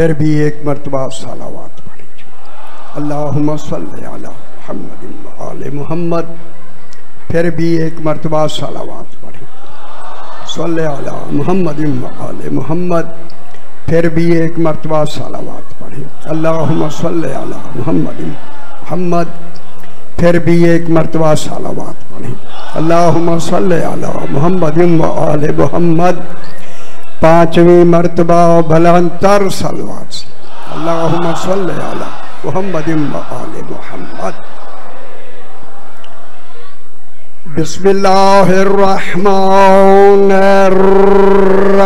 پھر بھی ایک مرتبہ صلوات پڑھیں۔ اللہم صلی علی محمد و آل محمد، پھر بھی ایک مرتبہ صلوات پڑھیں۔ صلی علی محمد و آل محمد، پھر بھی ایک مرتبہ صلوات پڑھیں۔ اللہم صلی علی محمد و محمد، پھر بھی ایک مرتبہ صلوات پڑھیں۔ اللہم صلی علی محمد و آل محمد، پانچویں مرتبہ بلندتر صلوات سے اللہم صلی علی محمد و آل محمد۔ بسم اللہ الرحمن الرحیم۔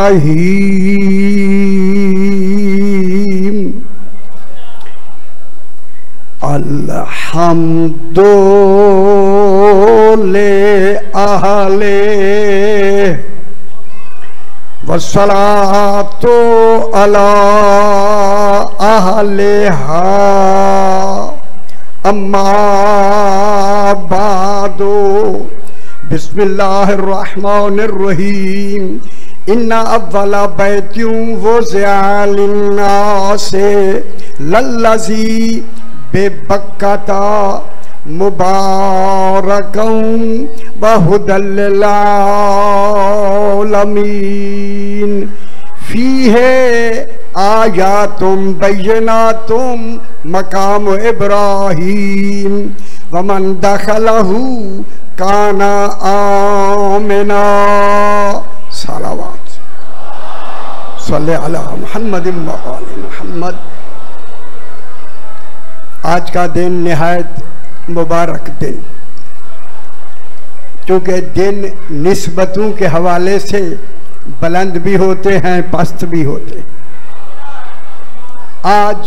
الحمد لأہل والصلاة علی اہلہا اما بعد۔ بسم اللہ الرحمن الرحیم۔ ان اول بیت وضع للناس للذی ببکۃ مبارکا وہدی للعالمین، فیہ آیات بینات مقام ابراہیم ومن دخلہ کان آمنا۔ صلوات صلی علی محمد و آل محمد۔ آج کا دن نہایت مبارک دن، چونکہ دن نسبتوں کے حوالے سے بلند بھی ہوتے ہیں پست بھی ہوتے ہیں۔ آج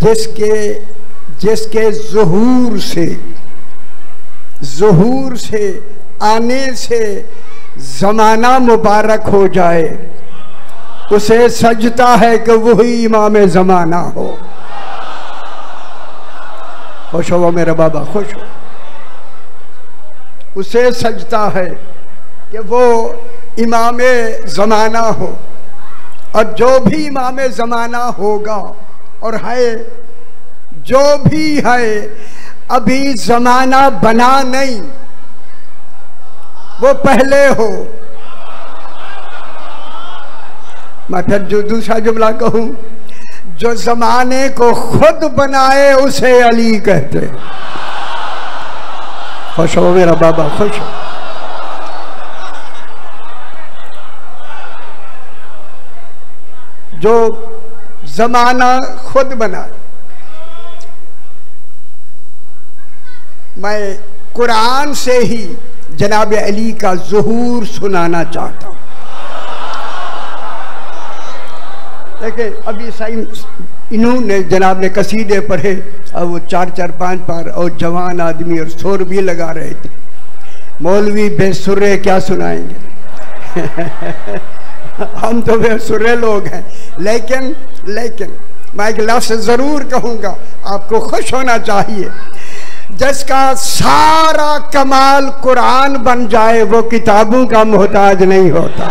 جس کے ظہور سے آنے سے زمانہ مبارک ہو جائے، اسے سجدہ ہے کہ وہی امام زمانہ ہو۔ خوش ہو میرے بابا، خوش ہو۔ اسے سجدہ ہے کہ وہ امام زمانہ ہو، اور جو بھی امام زمانہ ہوگا اور ہے، جو بھی ہے ابھی زمانہ بنا نہیں، وہ پہلے ہو۔ میں پھر جو دوسرا جملہ کہوں، جو زمانے کو خود بنائے اسے علی کہتے ہیں۔ خوش ہو میرا بابا، خوش ہو۔ جو زمانہ خود بنائے۔ میں قرآن سے ہی جناب علی کا ظہور سنانا چاہتا ہوں۔ دیکھیں ابھی انہوں نے جناب نے قصیدے پڑھے، اور وہ 4 5 پار، اور جوان آدمی اور سور بھی لگا رہے تھے۔ مولوی بے سرے کیا سنائیں گے؟ ہم تو بے سرے لوگ ہیں، لیکن میں ایک لفظ ضرور کہوں گا، آپ کو خوش ہونا چاہیے۔ جس کا سارا کمال قرآن بن جائے وہ کتابوں کا محتاج نہیں ہوتا۔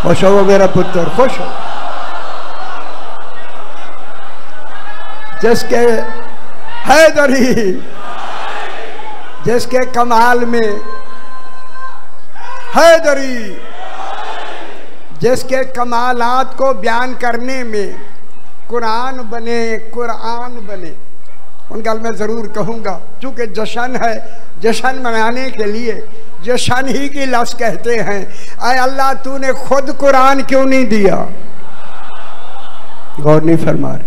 خوش ہو میرا پتر، خوش ہو۔ جس کے حیدری، جس کے کمال میں حیدری، جس کے کمالات کو بیان کرنے میں قرآن بنے، قرآن بنے۔ ان کا میں ضرور کہوں گا، چونکہ جشن ہے، جشن منانے کے لیے جشن ہی کی لفظ کہتے ہیں۔ اے اللہ تو نے خود قرآن کیوں نہیں دیا؟ غور نہیں فرما رہے۔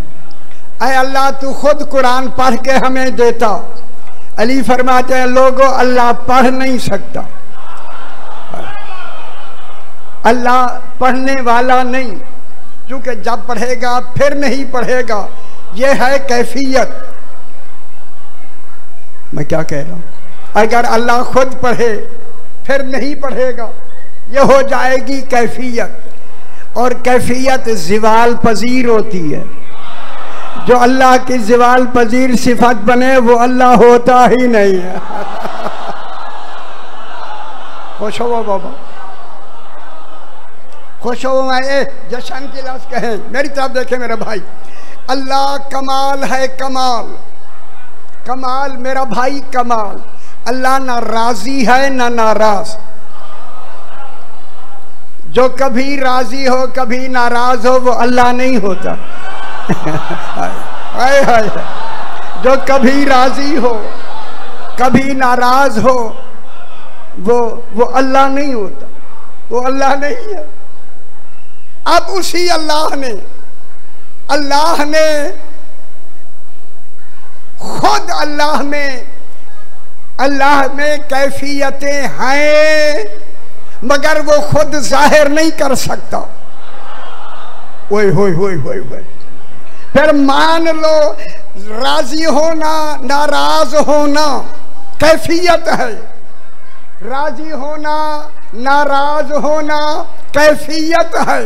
اے اللہ تو خود قرآن پڑھ کے ہمیں دیتا۔ علی فرماتے ہیں لوگوں اللہ پڑھ نہیں سکتا، اللہ پڑھنے والا نہیں، چونکہ جب پڑھے گا پھر نہیں پڑھے گا، یہ ہے کیفیت۔ میں کیا کہہ رہا ہوں؟ اگر اللہ خود پڑھے پھر نہیں پڑھے گا، یہ ہو جائے گی کیفیت، اور کیفیت زوال پذیر ہوتی ہے۔ جو اللہ کی زوال پذیر صفت بنے وہ اللہ ہوتا ہی نہیں ہے۔ خوش ہو بابا، خوش ہو میں جشن کی لفظ کہیں، میری طرف دیکھیں میرے بھائی، اللہ کمال ہے کمال، کمال میرا بھائی کمال، اللہ نہ راضی ہے نہ ناراض، جو کبھی راضی ہو کبھی ناراض ہو وہ اللہ نہیں ہوتا جو کبھی راضی ہو کبھی ناراض ہو وہ اللہ نہیں ہوتا، وہ اللہ نہیں ہے۔ اب اسی اللہ نے خود اللہ میں کیفیتیں ہیں مگر وہ خود ظاہر نہیں کر سکتا۔ اوئے ہوئے ہوئے ہوئے ہوئے، پھر مان لو راضی ہونا ناراض ہونا کیفیت ہے، راضی ہونا ناراض ہونا کیفیت ہے،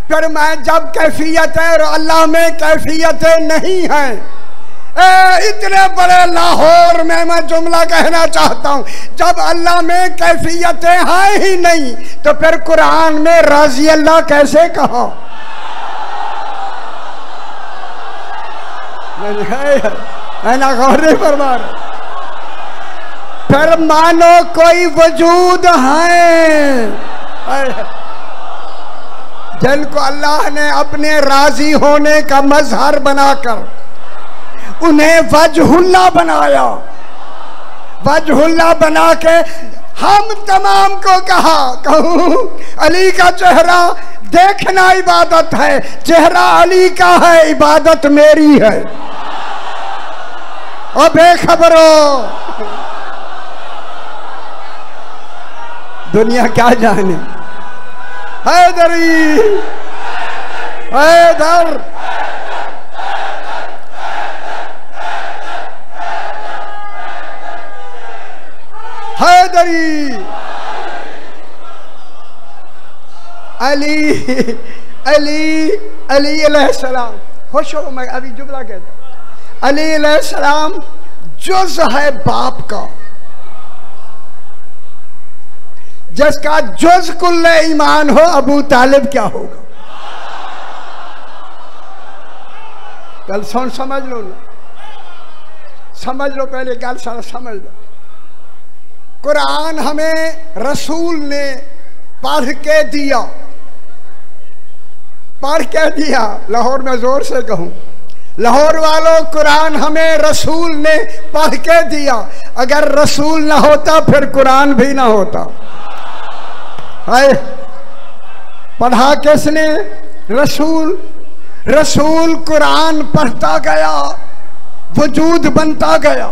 پھر میں جب کیفیت ہے اور اللہ میں کیفیتیں نہیں ہیں، اتنے بڑے لاہور میں جملہ کہنا چاہتا ہوں، جب اللہ میں کیفیتیں ہیں ہی نہیں تو پھر قرآن میں راضی اللہ کیسے کہا؟ غور نہیں فرما رہا۔ پھر مانو کوئی وجود ہے جن کو اللہ نے اپنے راضی ہونے کا مظہر بنا کر انہیں وجہ اللہ بنایا، وجہ اللہ بنا کے ہم تمام کو کہوں علی کا چہرہ دیکھنا عبادت ہے، چہرہ علی کا ہے عبادت میری ہے۔ اور بے خبرو دنیا کیا جانے، حیدری حیدر حیدری علی علی علی علیہ السلام، خوش ہو میں ابھی جملہ کہتا ہوں، علی علیہ السلام جز ہے باپ کا، جس کا جز کل ایمان ہو ابو طالب کیا ہوگا؟ کل سمجھ لو نا، سمجھ لو پہلے گل سمجھ لو۔ قرآن ہمیں رسول نے پڑھ کے دیا، پڑھ کے دیا، لاہور میں زور سے کہوں، لاہور والوں قرآن ہمیں رسول نے پڑھ کے دیا، اگر رسول نہ ہوتا پھر قرآن بھی نہ ہوتا۔ پڑھا کس نے؟ رسول، رسول قرآن پڑھتا گیا، وجود بنتا گیا۔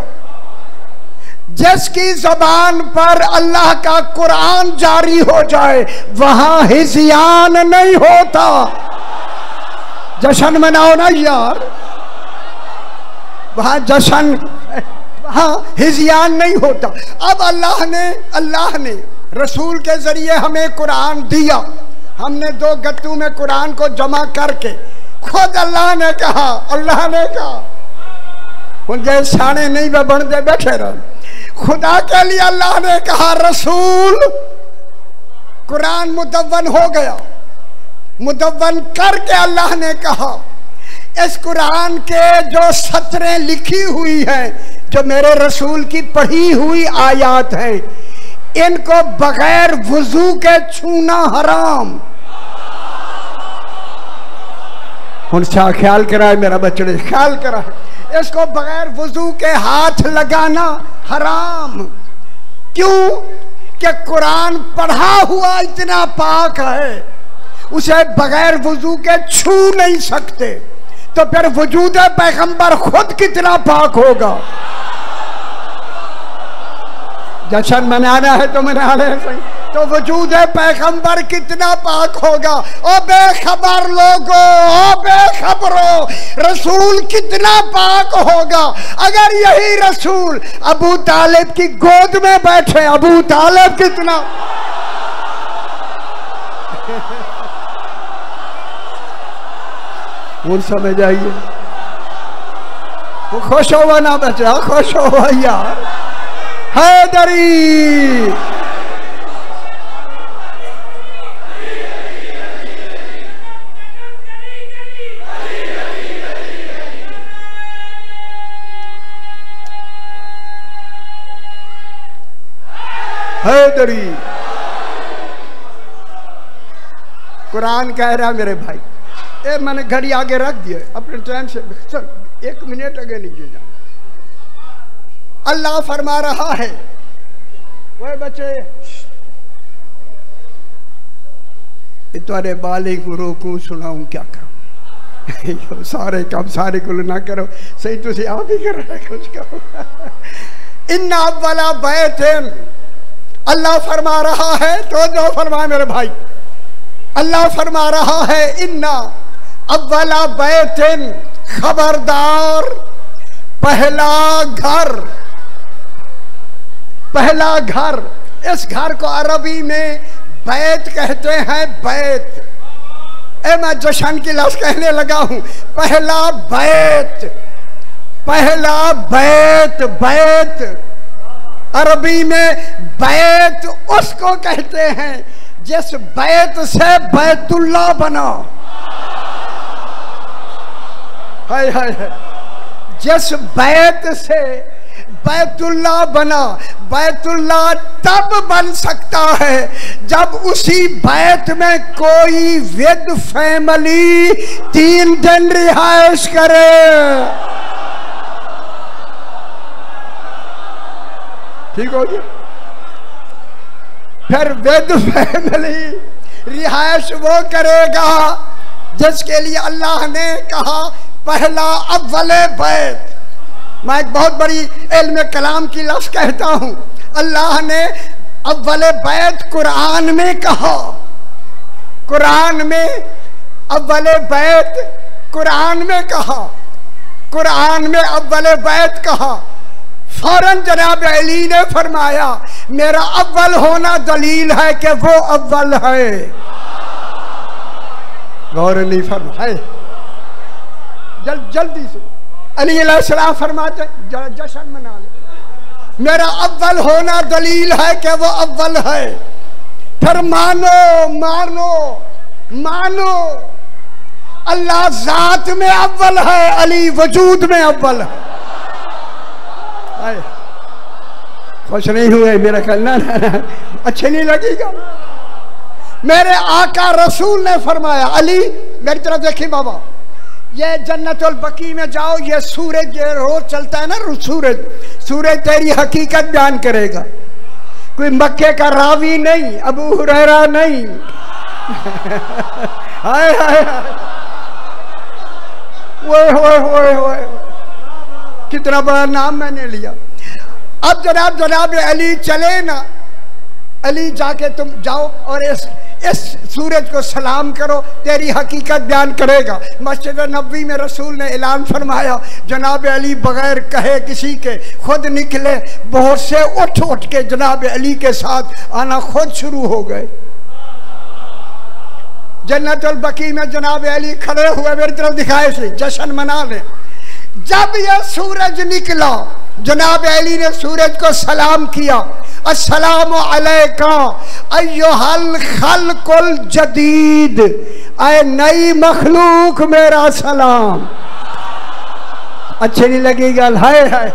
جس کی زبان پر اللہ کا قرآن جاری ہو جائے وہاں ہذیان نہیں ہوتا۔ جشن مناؤ نا یار، وہاں جشن، وہاں ہذیان نہیں ہوتا۔ اب اللہ نے رسول کے ذریعے ہمیں قرآن دیا، ہم نے 2 گتوں میں قرآن کو جمع کر کے خود اللہ نے کہا مجھے سانے نہیں بن دے بیٹھے رہے، خدا کے لیے اللہ نے کہا رسول، قرآن مدون ہو گیا، مدون کر کے اللہ نے کہا اس قرآن کے جو سطریں لکھی ہوئی ہیں، جو میرے رسول کی پڑھی ہوئی آیات ہیں، ان کو بغیر وضو کے چھونا حرام۔ خیال کرائے میرا بچڑے، خیال کرائے، اس کو بغیر وضو کے ہاتھ لگانا حرام۔ کیوں؟ کہ قرآن پڑھا ہوا اتنا پاک ہے، اسے بغیر وضو کے چھو نہیں سکتے، تو پھر وجود پیغمبر خود کتنا پاک ہوگا۔ جشن منانا ہے تو منانے تو وجود پیغمبر کتنا پاک ہوگا۔ او بے خبر لوگو، او بے خبرو، رسول کتنا پاک ہوگا۔ اگر یہی رسول ابو طالب کی گود میں بیٹھے، ابو طالب کتنا وہ سمجھ آئیے، وہ خوش ہوا نہ بچا، خوش ہوا یار۔ حیدری حیدری۔ قرآن کہہ رہا میرے بھائی، میں نے گھڑی آگے رکھ دیا اپنے ٹائم سے، 1 منٹ آگے نہیں جانا۔ اللہ فرما رہا ہے، وہ بچے تمہارے بالے کو روکوں سناؤں کیا کروں؟ سارے کام سارے کو نہ کرو، صحیح تو سے آپ ہی کر رہے کچھ کرو۔ ان اولا بیت، اللہ فرما رہا ہے، تو جو فرمائے میرے بھائی، اللہ فرما رہا ہے ان اولا بیت، خبردار پہلا گھر، پہلا گھر، اس گھر کو عربی میں بیت کہتے ہیں، بیت۔ میں جشن کی لفظ کہنے لگا ہوں، پہلا بیت، پہلا بیت، بیت عربی میں بیت اس کو کہتے ہیں جس بیت سے بیت اللہ بنا۔ ہائے ہائے ہائے، جس بیت سے بیت اللہ بنا۔ بیت اللہ تب بن سکتا ہے جب اسی بیت میں کوئی ود فیملی 3 دن رہائش کرے۔ ٹھیک ہو گیا؟ پھر ود فیملی رہائش وہ کرے گا جس کے لیے اللہ نے کہا پہلا اول بیت۔ میں ایک بہت بڑی علم کلام کی لفظ کہتا ہوں، اللہ نے اول بیت قرآن میں کہا، قرآن میں اول بیت قرآن میں کہا، قرآن میں اول بیت کہا۔ فوراً جناب علی نے فرمایا میرا اول ہونا دلیل ہے کہ وہ اول ہے۔ غور نہیں فرمائے، جلدی سے علی علیہ السلام فرماتے جشن منا لے، میرا اول ہونا دلیل ہے کہ وہ اول ہے۔ پھر مانو مانو مانو، اللہ ذات میں اول ہے، علی وجود میں اول ہے۔ خوش نہیں ہوئے میرا کہنا، اچھے نہیں لگے گا۔ میرے آقا رسول نے فرمایا، علی میری طرف دیکھیں بابا، یہ جنت البقیع میں جاؤ، یہ سورج یہ روز چلتا ہے نا، سورج تیری حقیقت بیان کرے گا۔ کوئی مکے کا راوی نہیں، ابو ہریرہ نہیں۔ ہائے ہائے ہوئے کتنا بڑا نام میں نے لیا۔ اب جناب علی چلے نا، علی جا کے تم جاؤ اور اس سورج کو سلام کرو، تیری حقیقت بیان کرے گا۔ مسجد نبوی میں رسول نے اعلان فرمایا، جناب علی بغیر کہے کسی کے خود نکلے، بہت سے اٹھ کے جناب علی کے ساتھ آنا خود شروع ہو گئے۔ جنت البقیع میں جناب علی کھڑے ہوئے، میری طرف دکھائے سے جشن منا لیں۔ جب یہ سورج نکلا، جناب علی نے سورج کو سلام کیا، السلام علیکہ ایھا الخلق الجدید، اے نئی مخلوق میرا سلام۔ اچھے نہیں لگے گا؟ ہائے ہائے،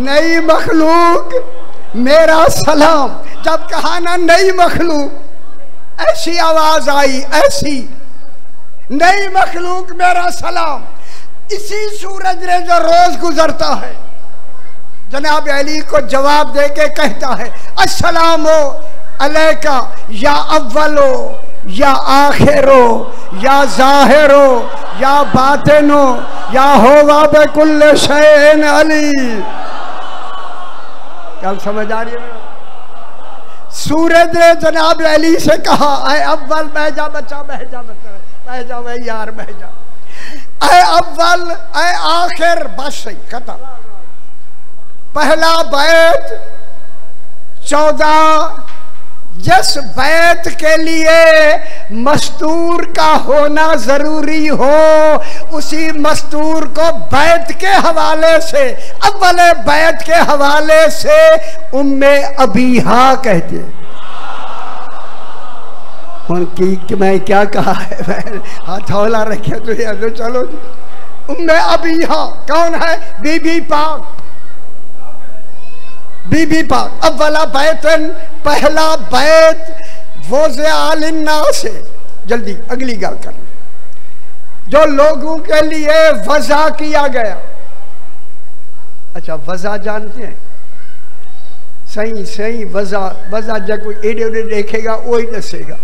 نئی مخلوق میرا سلام۔ جب کہا نا نئی مخلوق، ایسی آواز آئی، ایسی نئی مخلوق میرا سلام۔ اسی سورج نے جو روز گزرتا ہے جناب علی کو جواب دے کے کہتا ہے، السلام علیکہ یا اولو یا آخرو یا ظاہرو یا باطنو یا ہوا بکل شیء علی۔ کیا سمجھ آ رہی ہے؟ سورج نے جناب علی سے کہا، اے اول بہ جا بچہ، بہ جا بچہ، بہ جا بھائی یار، بہ جا، اے اول اے آخر، بس صحیح ختم۔ پہلا بیت 14، جس بیت کے لیے مستور کا ہونا ضروری ہو، اسی مستور کو بیت کے حوالے سے، اول بیت کے حوالے سے ام ابیہا کہتے ہیں۔ ان کی میں کیا کہا ہے، ہاتھ ہولا رکھے تو یہ چلو جی۔ ام ابیہا کون ہے؟ بی بی پاک، بی بی پاک اولا بیتن، پہلا بیت وضع للناس ہے. جلدی اگلی گل کرنا، جو لوگوں کے لیے وضع کیا گیا. اچھا وضع جانتے ہیں؟ صحیح وضع جب کوئی ایڈے ایڈے دیکھے گا وہی دسے گا.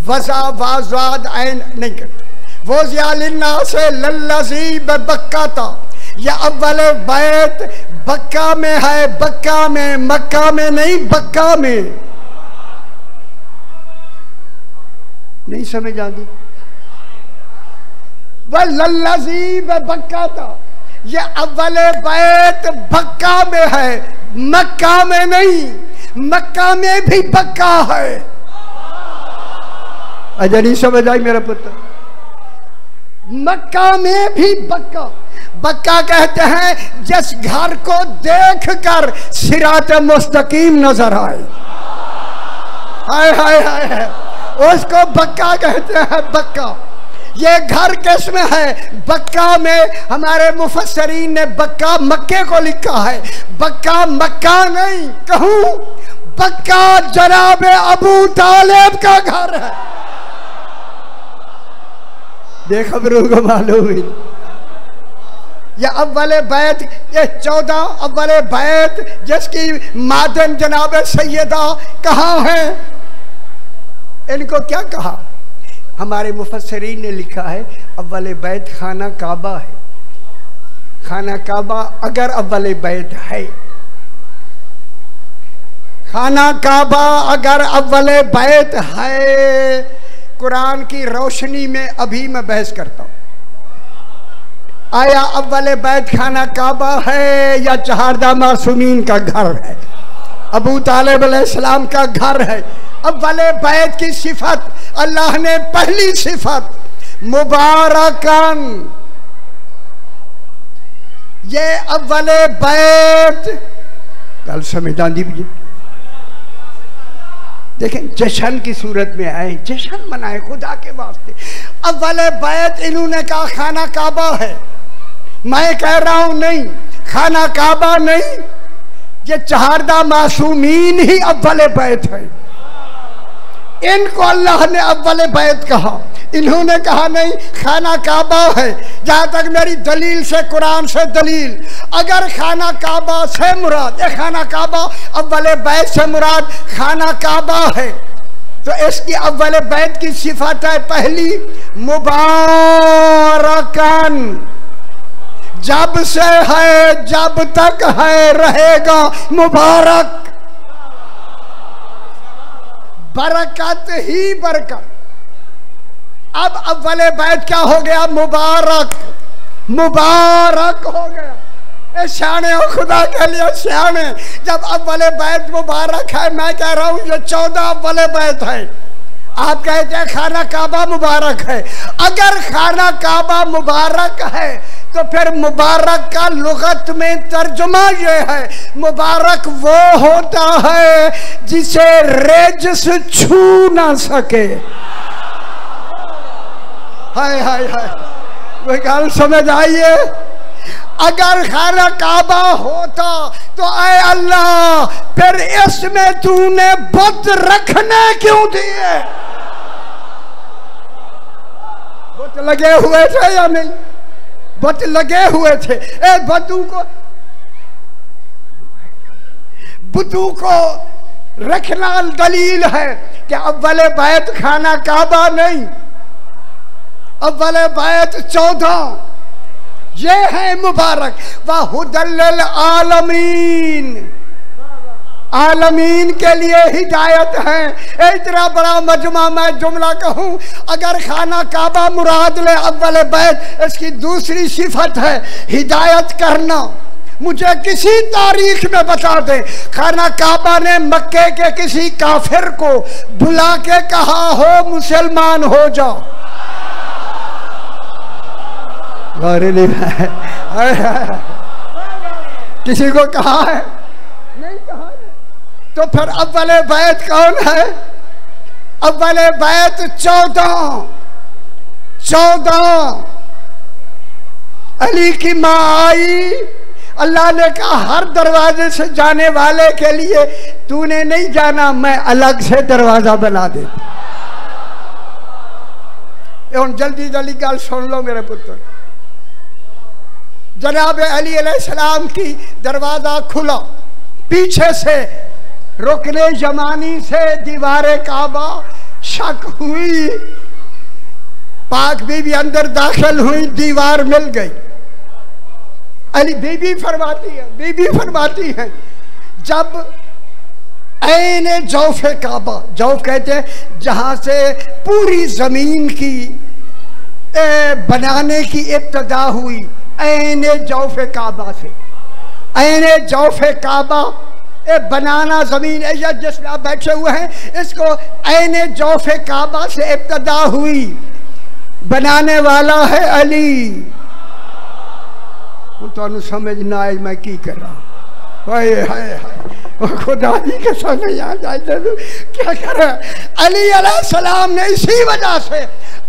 وضع واضاد عین نہیں کرتے. وضع للناس للذی ببکہ، یہ اول بیت بکہ میں ہے، بکہ میں، مکہ میں نہیں، بکہ میں. نہیں سمجھ آگی؟ وَلَلَّذِي بَبَكَّةَ، یہ اول بیت بکہ میں ہے، مکہ میں نہیں. مکہ میں بھی بکہ ہے. اجا نہیں سمجھ آئی میرا پتر؟ مکہ میں بھی بکہ. بکہ کہتے ہیں جس گھر کو دیکھ کر صراط مستقیم نظر آئے. ہائے ہائے ہائے، اس کو بکہ کہتے ہیں. بکہ یہ گھر کس میں ہے؟ بکہ میں. ہمارے مفسرین نے بکہ مکے کو لکھا ہے، بکہ مکہ نہیں. کہوں بکہ جناب ابو طالب کا گھر ہے. بے خبروں کو معلوم ہی. یہ اول بیت، یہ 14 اول بیت جس کی مادن جناب سیدہ کہاں ہیں؟ ان کو کیا کہا؟ ہمارے مفسرین نے لکھا ہے اول بیت خانہ کعبہ ہے. خانہ کعبہ اگر اول بیت ہے، خانہ کعبہ اگر اول بیت ہے، قرآن کی روشنی میں ابھی میں بحث کرتا ہوں. آیا اول بیت خانہ کعبہ ہے یا چہاردہ معصومین کا گھر ہے، ابو طالب علیہ السلام کا گھر ہے؟ اول بیت کی صفت اللہ نے پہلی صفت مبارکان. یہ اول بیت کل سمجھان دی بھی دیکھیں جشن کی صورت میں آئے، جشن منائے خدا کے واسطے. اول بیت انہوں نے کہا خانہ کعبہ ہے. میں کہہ رہا ہوں نہیں، خانہ کعبہ نہیں، یہ چہاردہ معصومین ہی اول بیت ہے. ان کو اللہ نے اول بیت کہا. انہوں نے کہا نہیں خانہ کعبہ ہے. جہاں تک میری دلیل سے، قرآن سے دلیل، اگر خانہ کعبہ سے مراد، یہ خانہ کعبہ اول بیت سے مراد خانہ کعبہ ہے، تو اس کی اول بیت کی صفت ہے پہلی مبارکان. جب سے ہے، جب تک ہے، رہے گا مبارک. برکت ہی برکت. اب اول بیت کیا ہو گیا؟ مبارک. مبارک ہو گیا. سیانے ہو خدا کے لیے سیانے. جب اول بیت مبارک ہے، میں کہہ رہا ہوں یہ 14 اول بیت ہے. آپ کہتے ہیں خانہ کعبہ مبارک ہے. اگر خانہ کعبہ مبارک ہے تو پھر مبارک کا لغت میں ترجمہ یہ ہے، مبارک وہ ہوتا ہے جسے رجس چھو نہ سکے. ہائے ہائے ہائے، کوئی گل سمجھ آئیے؟ اگر خانہ کعبہ ہوتا تو اے اللہ پھر اس میں تو نے بت رکھنے کیوں دیے؟ بت لگے ہوئے تھے یا نہیں؟ بت لگے ہوئے تھے. اے بتوں کو رکھنا دلیل ہے کہ اول بیت خانہ کعبہ نہیں، اول بیت 14 یہ ہے مبارک. وَهُدًى لِّلْعَالَمِينَ، عالمین کے لیے ہدایت ہے. اتنا بڑا مجمع میں جملہ کہوں، اگر خانہ کعبہ مراد لے اول بیت، اس کی دوسری صفت ہے ہدایت کرنا. مجھے کسی تاریخ میں بتا دیں خانہ کعبہ نے مکے کے کسی کافر کو بلا کے کہا ہو مسلمان ہو جا؟ کسی کو کہا ہے؟ نہیں کہا. تو پھر اول بیت کون ہے؟ اول بیت 14 علی کی ماں آئی، اللہ نے کہا ہر دروازے سے جانے والے کے لیے تو نے نہیں جانا، میں الگ سے دروازہ بنا دیتا۔ جلدی جلدی گل سن لو میرے پتر، جناب علی علیہ السلام کی دروازہ کھلا، پیچھے سے رکن یمانی سے دیوار کعبہ شک ہوئی، پاک بی بی اندر داخل ہوئی، دیوار مل گئی۔ علی بی بی فرماتی ہے جب عین جوف کعبہ، جوف کہتے ہیں جہاں سے پوری زمین کی بنانے کی ابتدا ہوئی، عین جوف کعبہ سے، عین جوف کعبہ بنانا زمین جس میں آپ بیٹھے ہوئے ہیں، اس کو عین جوف کعبہ سے ابتدا ہوئی، بنانے والا ہے علی۔ وہ تو انہوں سمجھ نہ آئی میں کی کر رہا ہوں، خدا جی کے سامنے یاد آئی کیا کر رہا ہے۔ علی علیہ السلام نے اسی وجہ سے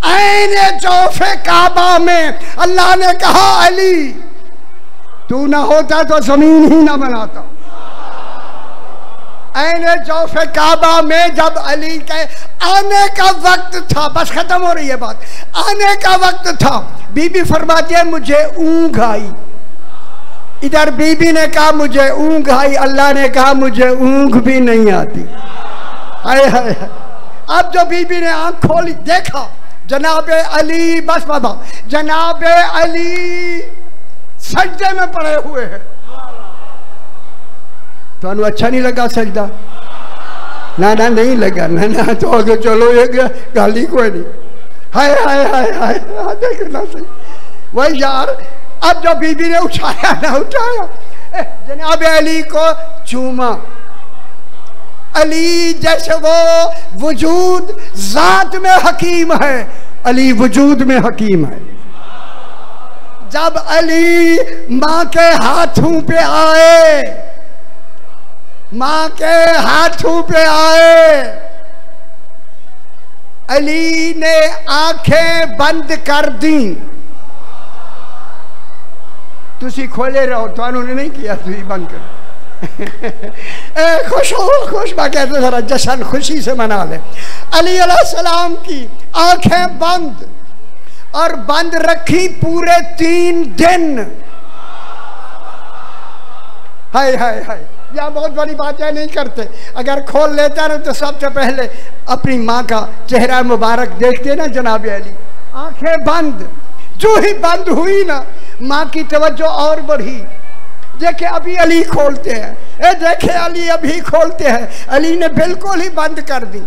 عین جوف کعبہ میں اللہ نے کہا علی تو نہ ہوتا تو زمین ہی نہ بناتا۔ عین جوف کعبہ میں جب علی کے آنے کا وقت تھا، بس ختم ہو رہی ہے بات، آنے کا وقت تھا، بی بی فرماتی ہے مجھے اونگ آئی، ادھر بی بی نے کہا مجھے اونگ آئی، اللہ نے کہا مجھے اونگ بھی نہیں آتی۔ اب جو بی بی نے آنکھ کھولی دیکھا جناب علی، بس بابا جناب علی سجدے میں پڑے ہوئے ہیں۔ تو انہوں اچھا نہیں لگا سجدہ؟ نہ نہیں لگا، نہ تو چلو یہ گالی کوئی نہیں، ہائے ہائے ہائے ہائے دیکھنا صحیح۔ وہی یار اب جو بی بی نے اٹھایا نہ اٹھایا، جناب علی کو چوما۔ علی جیسے وہ وجود ذات میں حکیم ہے، علی وجود میں حکیم ہے۔ جب علی ماں کے ہاتھوں پہ آئے، ماں کے ہاتھوں پہ آئے، علی نے آنکھیں بند کر دیں۔ تسی کھولے رہو، تو انہوں نے نہیں کیا، تسی بند کر۔ خوش ہو، خوش با کہتے ذرا جشن خوشی سے منا لے۔ علی علیہ السلام کی آنکھیں بند، اور بند رکھی پورے 3 دن۔ ہائے ہائے ہائے، یہ بہت بڑی باتیں نہیں کرتے، اگر کھول لیتا نا تو سب سے پہلے اپنی ماں کا چہرہ مبارک دیکھتے نا جناب علی۔ آنکھیں بند، جو ہی بند ہوئی نا ماں کی توجہ اور بڑھی، دیکھے ابھی علی کھولتے ہیں، دیکھے علی ابھی کھولتے ہیں، علی نے بالکل ہی بند کر دی۔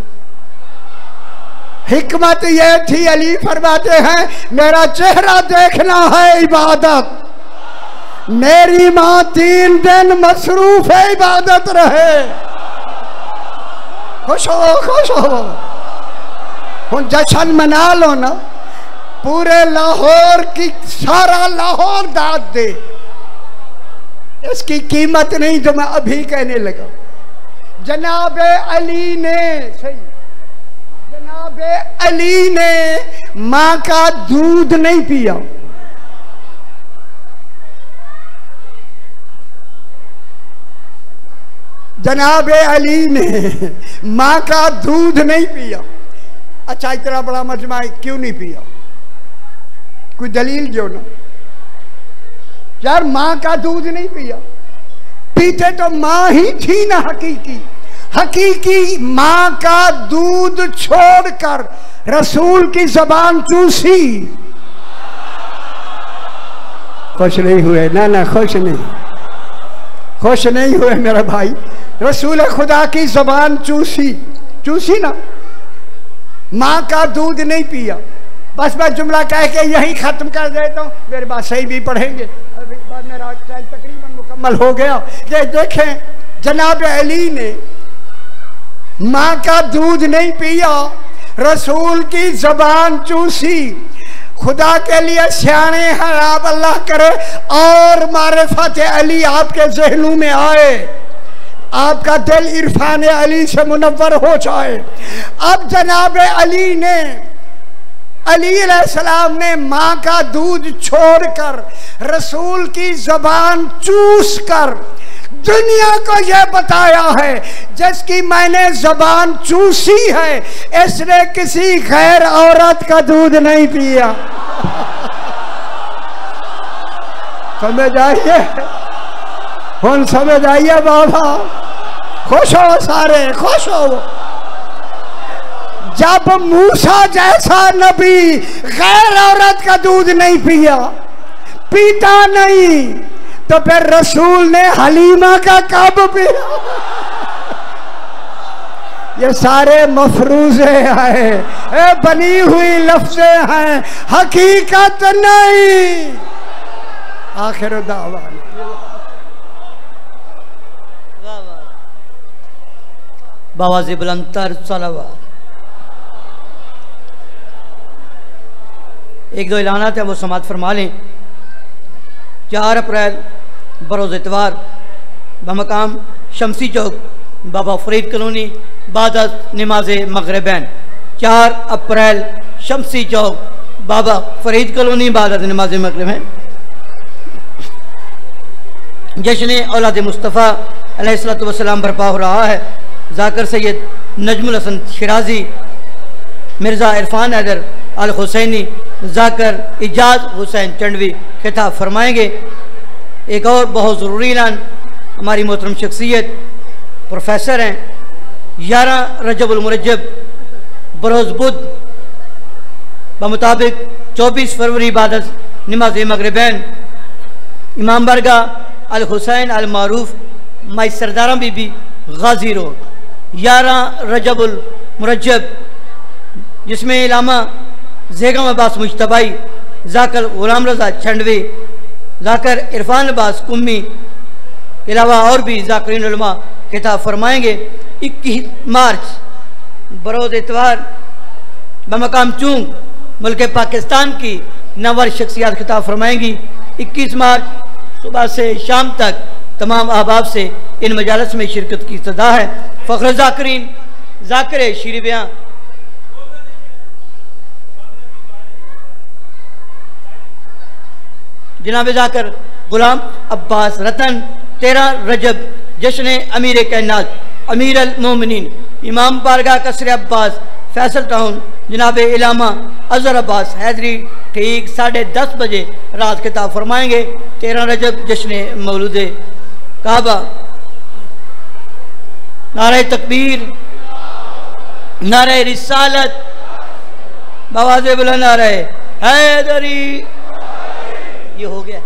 حکمت یہ تھی، علی فرماتے ہیں میرا چہرہ دیکھنا ہے عبادت، میری ماں 3 دن مصروف ہے عبادت رہے۔ خوش ہو، خوش ہو، جشن منا لو نا، پورے لاہور کی سارا لاہور داد دے، اس کی قیمت نہیں جو میں ابھی کہنے لگا۔ جناب علی نے جناب علی نے ماں کا دودھ نہیں پیا، جناب علی نے ماں کا دودھ نہیں پیا۔ اچھا اتنا بڑا مجمع کیوں نہیں پیا؟ کوئی دلیل جو نا، یار ماں کا دودھ نہیں پیا، پیتے تو ماں ہی تھی نا حقیقی، حقیقی ماں کا دودھ چھوڑ کر رسول کی زبان چوسی۔ خوش نہیں ہوئے؟ نہ خوش نہیں ہوئے میرا بھائی، رسول خدا کی زبان چوسی نا، ماں کا دودھ نہیں پیا۔ بس میں جملہ کہہ کے یہی ختم کر دیتا ہوں، میرے بات صحیح بھی پڑھیں گے، ابھی بعد میرا ٹائم تقریباً مکمل ہو گیا۔ کہ دیکھیں جناب علی نے ماں کا دودھ نہیں پیا، رسول کی زبان چوسی۔ خدا کے لیے سیانے ہیں آپ، اللہ کرے اور معرفت علی آپ کے ذہنوں میں آئے، آپ کا دل عرفان علی سے منور ہو جائے۔ اب جناب علی نے، علی علیہ السلام نے ماں کا دودھ چھوڑ کر رسول کی زبان چوس کر دنیا کو یہ بتایا ہے جس کی میں نے زبان چوسی ہے اس نے کسی غیر عورت کا دودھ نہیں پیا. سمجھ آئیے؟ ہن سمجھ آئیے بابا؟ خوش ہو سارے، خوش ہو. جب موسیٰ جیسا نبی غیر عورت کا دودھ نہیں پیا، پیتا نہیں، تو پھر رسول نے حلیمہ کا کب پیا؟ یہ سارے مفروضے ہیں، بنی ہوئی لفظیں ہیں، حقیقت نہیں. آخر دعوانا باواز بلندتر صلوات. ایک دو اعلانات ہیں وہ سماعت فرما لیں. 4 اپریل بروز اتوار بمقام شمسی چوک بابا فرید کلونی بعد از نماز مغربین. 4 اپریل شمسی چوک بابا فرید کلونی بعد از نماز مغربین. جشن اولاد مصطفیٰ علیہ السلام برپا ہو رہا ہے. ذاکر سید نجم الحسن شیرازی، مرزا عرفان حیدر الحسینی، ذاکر اجاز حسین چنڈوی خطاب فرمائیں گے. ایک اور بہت ضروری اعلان، ہماری محترم شخصیت پروفیسر ہیں، 11 رجب المرجب بروز بدھ بمطابق 24 فروری بعد از نماز مغربین امام برگاہ الحسین المعروف مائی سردارہ بی بی غازی روڈ، 11 رجب المرجب، جس میں علامہ زیگم عباس مجتبائی، ذاکر غلام رضا چھنڈوی، ذاکر عرفان عباس کمی کے علاوہ اور بھی ذاکرین علماء خطاب فرمائیں گے. 21 مارچ بروز اتوار بمقام چونگ ملک پاکستان کی نور شخصیات خطاب فرمائیں گی. 21 مارچ صبح سے شام تک تمام احباب سے ان مجالس میں شرکت کی استدعا ہے. فخر ذاکرین ذاکر شیر بیاں جناب ذاکر غلام عباس رتن، 13 رجب جشن امیر کائنات امیر المومنین امام بارگاہ قصر عباس فیصل ٹاؤن جناب علامہ اظہر عباس حیدری ٹھیک 10:30 بجے رات خطاب فرمائیں گے. 13 رجب جشن مولود کعبہ. نعرہ تکبیر، نعرہ رسالت، بآواز بلند نعرہ حیدری. یہ ہو گیا.